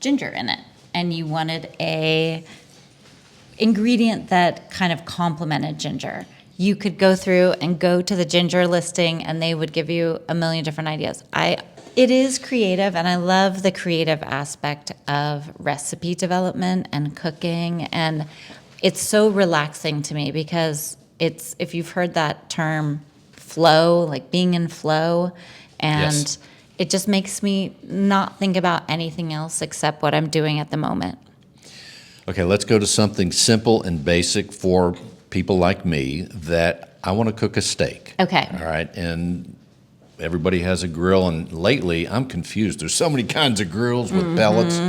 C: ginger in it, and you wanted a ingredient that kind of complemented ginger. You could go through and go to the ginger listing, and they would give you a million different ideas. It is creative, and I love the creative aspect of recipe development and cooking, and it's so relaxing to me because it's, if you've heard that term, flow, like being in flow, and
B: Yes.
C: it just makes me not think about anything else except what I'm doing at the moment.
B: okay, let's go to something simple and basic for people like me that I want to cook a steak.
C: Okay.
B: All right, and everybody has a grill, and lately I'm confused. There's so many kinds of grills with pellets.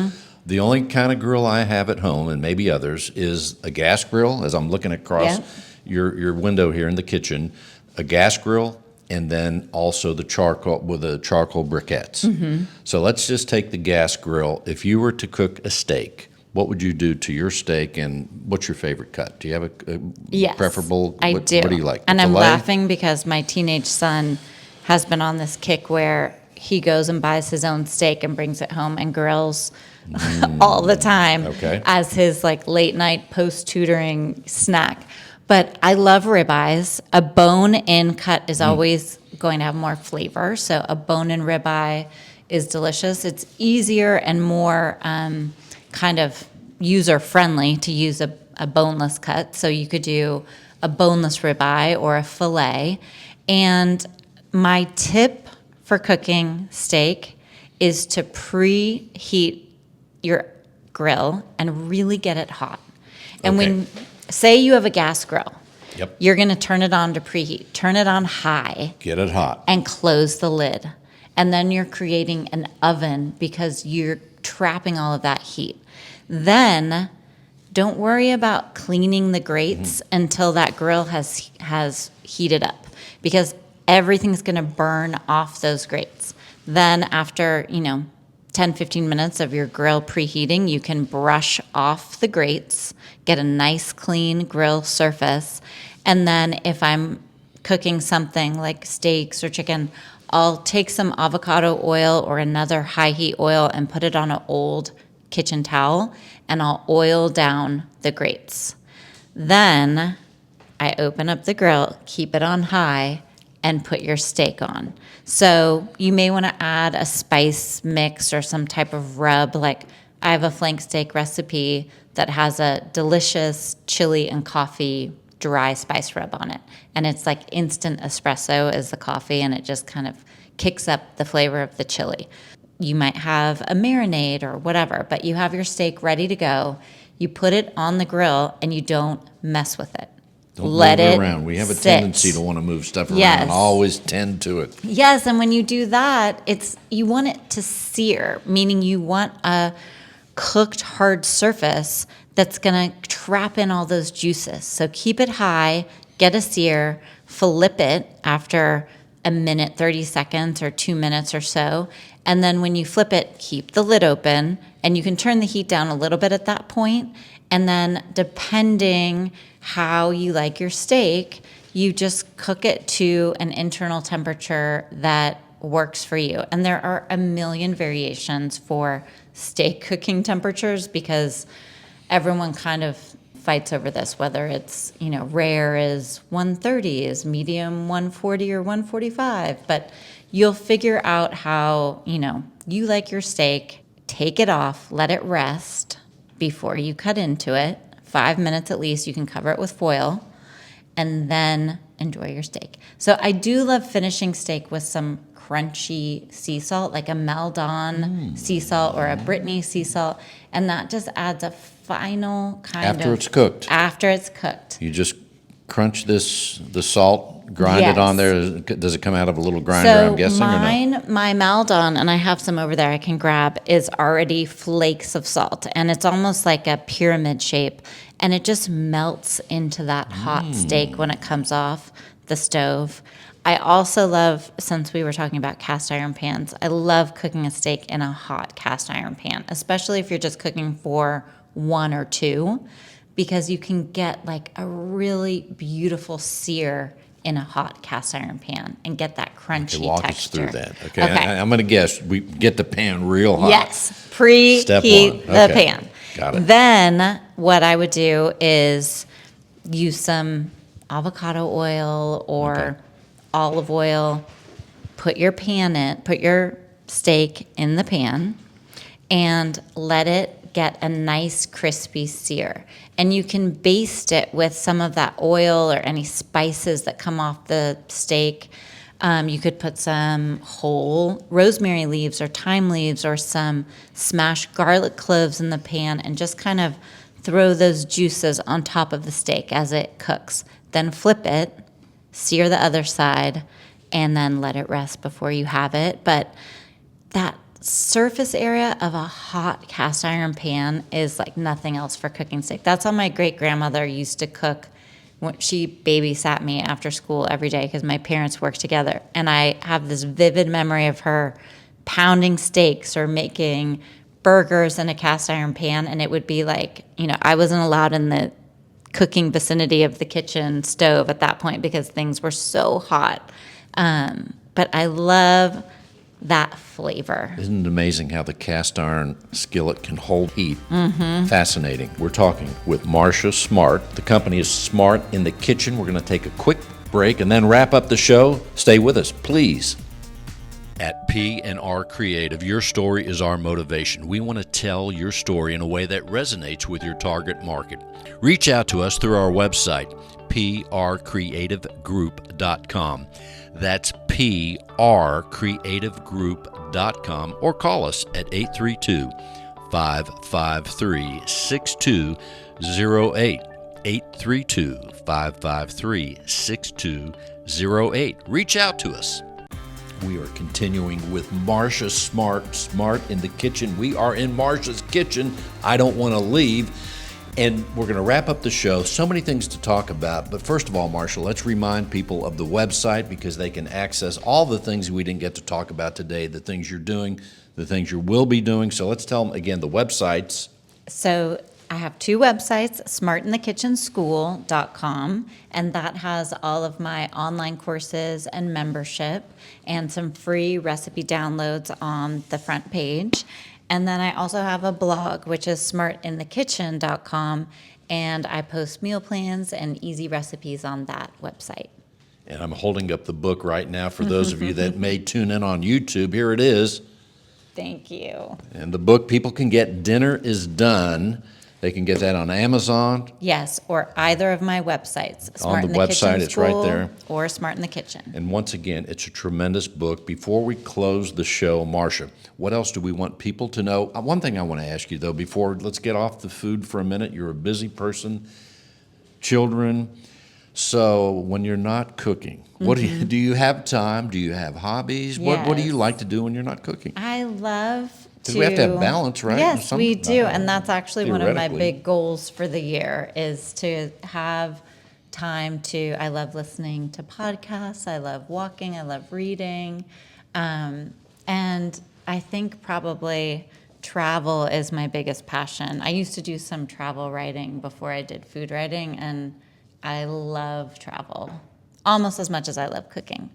B: The only kind of grill I have at home, and maybe others, is a gas grill, as I'm looking across your window here in the kitchen, a gas grill, and then also the charcoal with the charcoal briquettes. So let's just take the gas grill. If you were to cook a steak, what would you do to your steak, and what's your favorite cut? Do you have a
C: Yes,
B: preferable?
C: I
B: what,
C: do.
B: What do you like?
C: And
B: The
C: I'm
B: filet?
C: laughing because my teenage son has been on this kick where he goes and buys his own steak and brings it home and grills all the time
B: Okay.
C: as his like late night post tutoring snack. But I love ribeyes. A bone-in cut is always going to have more flavor, so a bone-in ribeye is delicious. It's easier and more kind of user-friendly to use a boneless cut, so you could do a boneless ribeye or a fillet. And my tip for cooking steak is to preheat your grill and really get it hot. And
B: Okay.
C: when, say you have a gas grill,
B: Yep.
C: you're going to turn it on to preheat. Turn it on high
B: Get it hot.
C: and close the lid. And then you're creating an oven because you're trapping all of that heat. Then don't worry about cleaning the grates until that grill has heated up, because everything's going to burn off those grates. Then after, 10, 15 minutes of your grill preheating, you can brush off the grates, get a nice clean grill surface. And then if I'm cooking something like steaks or chicken, I'll take some avocado oil or another high heat oil and put it on an old kitchen towel, and I'll oil down the grates. Then I open up the grill, keep it on high, and put your steak on. So you may want to add a spice mix or some type of rub. Like I have a flank steak recipe that has a delicious chili and coffee dry spice rub on it. And it's like instant espresso is the coffee, and it just kind of kicks up the flavor of the chili. You might have a marinade or whatever, but you have your steak ready to go. You put it on the grill and you don't mess with it.
B: Don't
C: Let
B: move
C: it
B: around. We have a
C: sit.
B: tendency to want to move stuff around
C: Yes.
B: and always tend to it.
C: Yes, and when you do that, you want it to sear, meaning you want a cooked hard surface that's going to trap in all those juices. So keep it high, get a sear, flip it after a minute, 30 seconds, or 2 minutes or so. And then when you flip it, keep the lid open And you can turn the heat down a little bit at that point, and then depending how you like your steak, you just cook it to an internal temperature that works for you. And there are a million variations for steak cooking temperatures because everyone kind of fights over this, whether it's, rare is 130, is medium 140 or 145. But you'll figure out how, you like your steak, take it off, let it rest before you cut into it. 5 minutes at least, you can cover it with foil, and then enjoy your steak. So I do love finishing steak with some crunchy sea salt, like a Meldon sea salt or a Brittany sea salt, and that just adds a final kind of...
B: After it's cooked.
C: After it's cooked.
B: You just crunch the salt, grind it on there. Does it come out of a little grinder, I'm guessing, or no?
C: My Meldon, and I have some over there I can grab, is already flakes of salt, and it's almost like a pyramid shape, and it just melts into that hot steak when it comes off the stove. I also love, since we were talking about cast iron pans, I love cooking a steak in a hot cast iron pan, especially if you're just cooking for 1 or 2, because you can get like a really beautiful sear in a hot cast iron pan and get that crunchy texture.
B: Walk us through that. Okay. I'm going to guess we get the pan real hot.
C: Yes, preheat the pan.
B: Got it.
C: Then what I would do is use some avocado oil or olive oil, put your steak in the pan, and let it get a nice crispy sear. And you can baste it with some of that oil or any spices that come off the steak. You could put some whole rosemary leaves or thyme leaves or some smashed garlic cloves in the pan and just kind of throw those juices on top of the steak as it cooks. Then flip it, sear the other side, and then let it rest before you have it. But that surface area of a hot cast iron pan is like nothing else for cooking steak. That's how my great-grandmother used to cook when she babysat me after school every day because my parents worked together. And I have this vivid memory of her pounding steaks or making burgers in a cast iron pan, and it would be like, I wasn't allowed in the cooking vicinity of the kitchen stove at that point because things were so hot. But I love that flavor.
B: Isn't it amazing how the cast iron skillet can hold heat? Fascinating. We're talking with Marcia Smart. The company is Smart in the Kitchen. We're going to take a quick break and then wrap up the show. Stay with us, please. At P&R Creative, your story is our motivation. We want to tell your story in a way that resonates with your target market. Reach out to us through our website, prcreativegroup.com. That's prcreativegroup.com, or call us at 832-553-6208. 832-553-6208. Reach out to us. We are continuing with Marcia Smart in the Kitchen. We are in Marcia's kitchen. I don't want to leave. And we're going to wrap up the show. So many things to talk about. But first of all, Marcia, let's remind people of the website because they can access all the things we didn't get to talk about today, the things you're doing, the things you will be doing. So let's tell them again the websites.
C: So I have 2 websites, smartinthekitchenschool.com, and that has all of my online courses and membership and some free recipe downloads on the front page. And then I also have a blog, which is smartinthekitchen.com, and I post meal plans and easy recipes on that website.
B: And I'm holding up the book right now for those of you that may tune in on YouTube. Here it is.
C: Thank you.
B: And the book people can get, Dinner is Done. They can get that on Amazon.
C: Yes, or either of my websites.
B: On the website, it's right there.
C: Or Smart in the Kitchen.
B: And once again, it's a tremendous book. Before we close the show, Marcia, what else do we want people to know? One thing I want to ask you, though, let's get off the food for a minute. You're a busy person, children. So when you're not cooking, what do you have time? Do you have hobbies?
C: Yes.
B: What do you like to do when you're not cooking?
C: I love
B: Because we have to have balance, right?
C: Yes, we do. And that's actually one of my
B: Theoretically.
C: big goals for the year is to have time to, I love listening to podcasts, I love walking, I love reading. And I think probably travel is my biggest passion. I used to do some travel writing before I did food writing, and I love travel almost as much as I love cooking.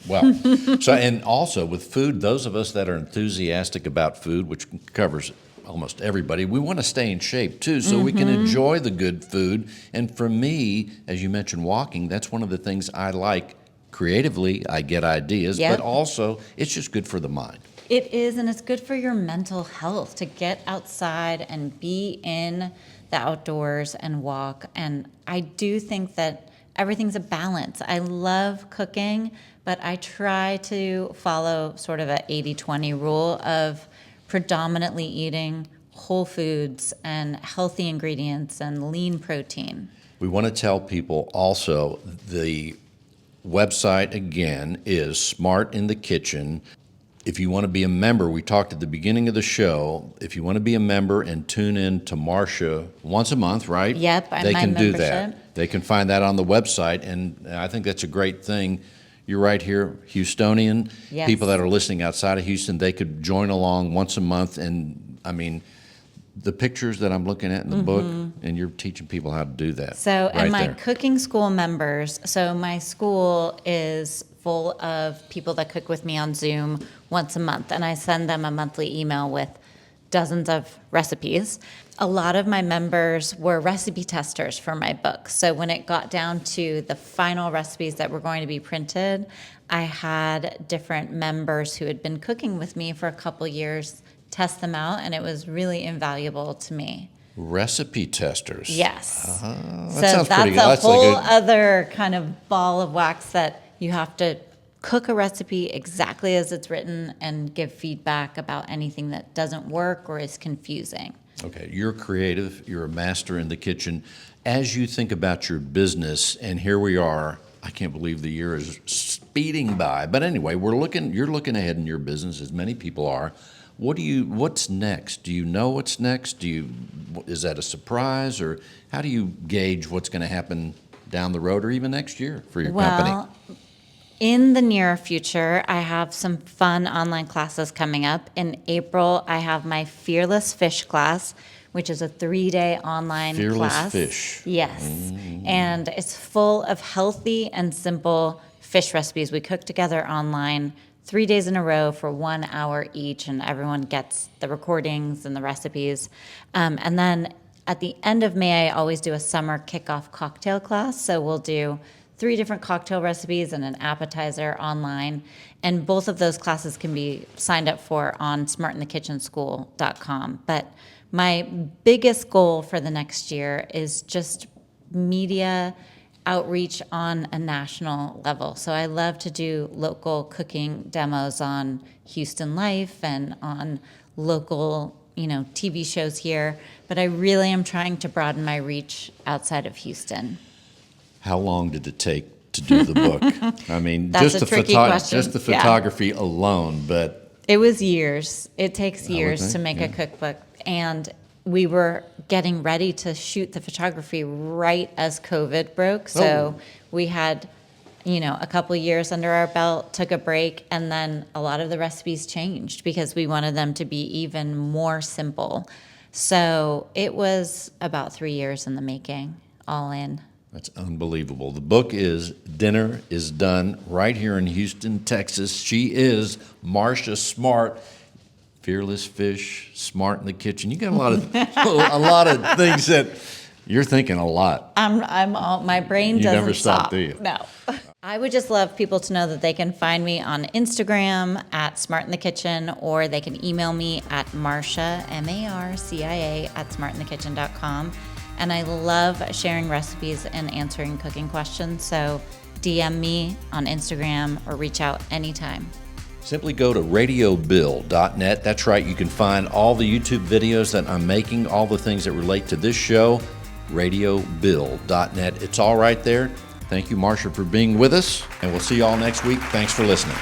B: Well, so, and also with food, those of us that are enthusiastic about food, which covers almost everybody, we want to stay in shape too, so we can enjoy the good food. And for me, as you mentioned, walking, that's one of the things I like. Creatively, I get ideas,
C: Yep.
B: but also it's just good for the mind.
C: It is, and it's good for your mental health to get outside and be in the outdoors and walk. And I do think that everything's a balance. I love cooking, but I try to follow sort of a 80-20 rule of predominantly eating whole foods and healthy ingredients and lean protein.
B: We want to tell people also the website again is Smart in the Kitchen. If you want to be a member, we talked at the beginning of the show, if you want to be a member and tune in to Marcia once a month, right?
C: Yep,
B: they
C: my
B: can do
C: membership.
B: that. They can find that on the website, and I think that's a great thing. You're right here, Houstonian.
C: Yes.
B: People that are listening outside of Houston, they could join along once a month, and I mean, the pictures that I'm looking at in the book, and you're teaching people how to do that.
C: So,
B: right
C: and my
B: there.
C: cooking school members, so my school is full of people that cook with me on Zoom once a month, and I send them a monthly email with dozens of recipes. A lot of my members were recipe testers for my book. So when it got down to the final recipes that were going to be printed, I had different members who had been cooking with me for a couple years test them out, and it was really invaluable to me.
B: Recipe testers.
C: Yes.
B: That
C: So
B: sounds pretty good.
C: that's
B: That's
C: a whole
B: like
C: other kind of ball of wax that you have to cook a recipe exactly as it's written and give feedback about anything that doesn't work or is confusing.
B: Okay, you're creative, you're a master in the kitchen. As you think about your business, and here we are, I can't believe the year is speeding by. But anyway, you're looking ahead in your business, as many people are. What's next? Do you know what's next? Is that a surprise, or how do you gauge what's going to happen down the road or even next year for your company?
C: In the near future, I have some fun online classes coming up. In April, I have my Fearless Fish class, which is a 3-day online
B: Fearless
C: class.
B: Fish.
C: Yes. And it's full of healthy and simple fish recipes. We cook together online 3 days in a row for 1 hour each, and everyone gets the recordings and the recipes. And then at the end of May, I always do a summer kickoff cocktail class. So we'll do 3 different cocktail recipes and an appetizer online. And both of those classes can be signed up for on smartinthekitchenschool.com. But my biggest goal for the next year is just media outreach on a national level. So I love to do local cooking demos on Houston Life and on local, TV shows here. But I really am trying to broaden my reach outside of Houston.
B: How long did it take to do the book? I mean,
C: That's
B: just
C: a tricky question.
B: just the
C: Yeah.
B: photography alone, but
C: It was years. It takes years
B: think,
C: to make
B: yeah.
C: a cookbook. And we were getting ready to shoot the photography right as COVID broke. So we had, a couple years under our belt, took a break, and then a lot of the recipes changed because we wanted them to be even more simple. So it was about 3 years in the making, all in.
B: that's unbelievable. The book is Dinner is Done right here in Houston, Texas. She is Marcia Smart. Fearless Fish, Smart in the Kitchen. You got a lot of things that you're thinking a lot.
C: My brain
B: You
C: doesn't
B: never stop, do you?
C: No. I would just love people to know that they can find me on Instagram at Smart in the Kitchen, or they can email me at Marcia, Marcia, at smartinthekitchen.com. And I love sharing recipes and answering cooking questions. So DM me on Instagram or reach out anytime.
B: Simply go to radiobill.net. That's right, you can find all the YouTube videos that I'm making, all the things that relate to this show, radiobill.net. It's all right there. Thank you, Marcia, for being with us, and we'll see you all next week. Thanks for listening.